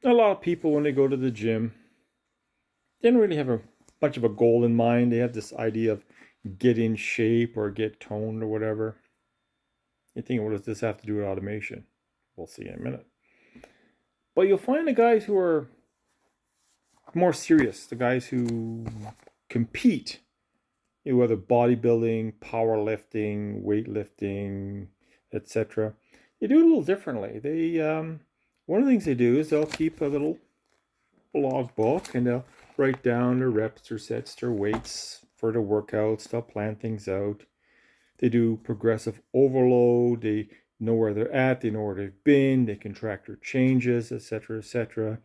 A lot of people, when they go to the gym, they don't really have a much of a goal in mind. They have this idea of get in shape or get toned or whatever. You're thinking, what does this have to do with automation? We'll see in a minute. But you'll find the guys who are more serious, the guys who compete, whether bodybuilding, powerlifting, weightlifting, etc. They do it a little differently. One of the things they do is they'll keep a little log book and they'll write down their reps, their sets, their weights for the workouts. They'll plan things out. They do progressive overload. They know where they're at. They know where they've been. They can track their changes, etc., etc.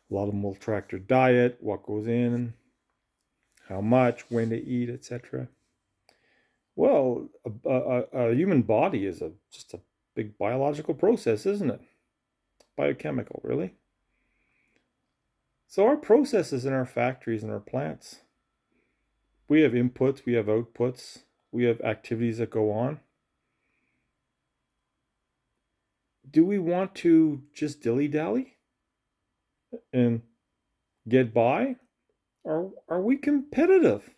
A lot of them will track their diet, what goes in, how much, when they eat, etc. Well, a human body is just a big biological process, isn't it? Biochemical, really. So our processes in our factories and our plants, we have inputs, we have outputs, we have activities that go on. Do we want to just dilly-dally and get by? Or are we competitive?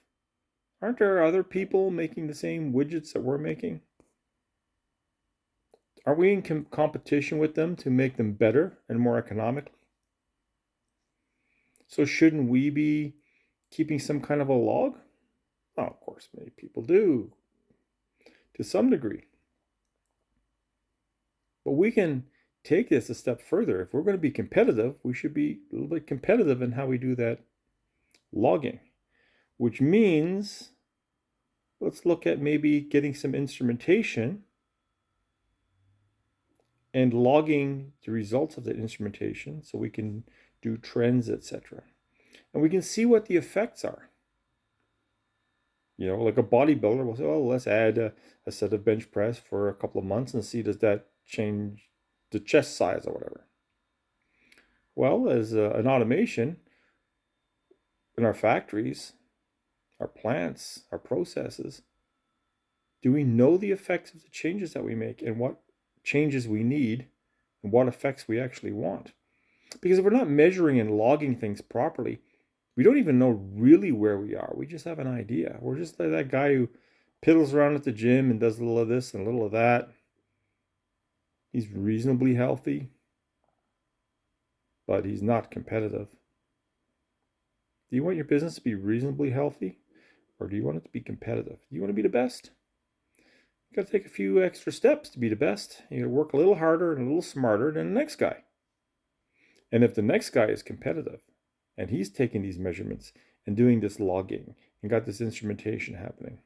Aren't there other people making the same widgets that we're making? Are we in competition with them to make them better and more economically? So shouldn't we be keeping some kind of a log? Oh, of course, many people do to some degree. But we can take this a step further. If we're going to be competitive, we should be a little bit competitive in how we do that logging, which means let's look at maybe getting some instrumentation and logging the results of the instrumentation so we can do trends, etc. And we can see what the effects are. Like a bodybuilder will say, oh, let's add a set of bench press for a couple of months and see does that change the chest size or whatever. Well, as an automation in our factories, our plants, our processes, do we know the effects of the changes that we make and what changes we need and what effects we actually want? Because if we're not measuring and logging things properly, we don't even know really where we are. We just have an idea. We're just like that guy who piddles around at the gym and does a little of this and a little of that. He's reasonably healthy, but he's not competitive. Do you want your business to be reasonably healthy, or do you want it to be competitive? Do you want to be the best? You got to take a few extra steps to be the best. You got to work a little harder and a little smarter than the next guy. And if the next guy is competitive, and he's taking these measurements and doing this logging and got this instrumentation happening,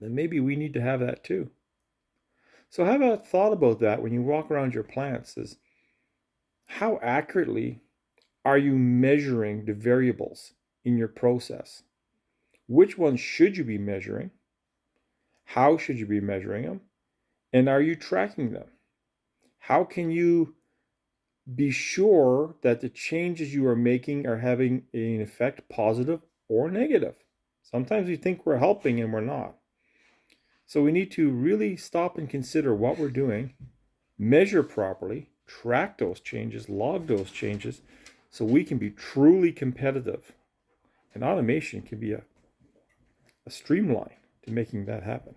then maybe we need to have that too. So have a thought about that when you walk around your plants is how accurately are you measuring the variables in your process? Which ones should you be measuring? How should you be measuring them? And are you tracking them? How can you be sure that the changes you are making are having an effect, positive or negative? Sometimes we think we're helping and we're not. So we need to really stop and consider what we're doing, measure properly, track those changes, log those changes, so we can be truly competitive. And automation can be a streamline to making that happen.